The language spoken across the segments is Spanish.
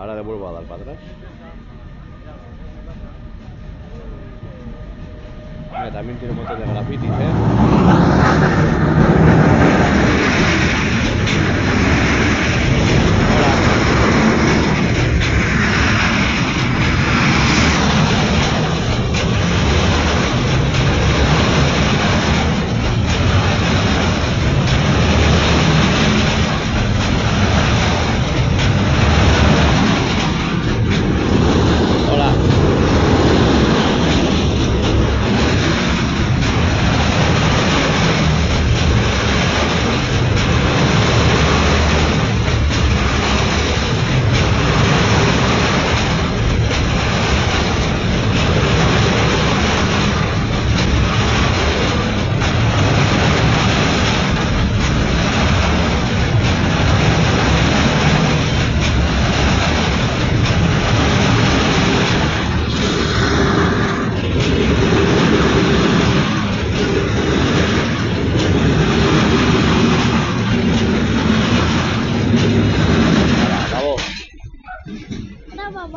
Ahora le vuelvo a dar para atrás. Mira, también tiene un montón de grafitis,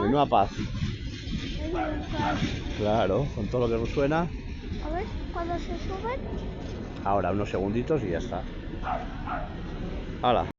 Menuda paz. Claro, con todo lo que nos suena. A ver, cuando se suben. Ahora, unos segunditos y ya está. ¡Hala!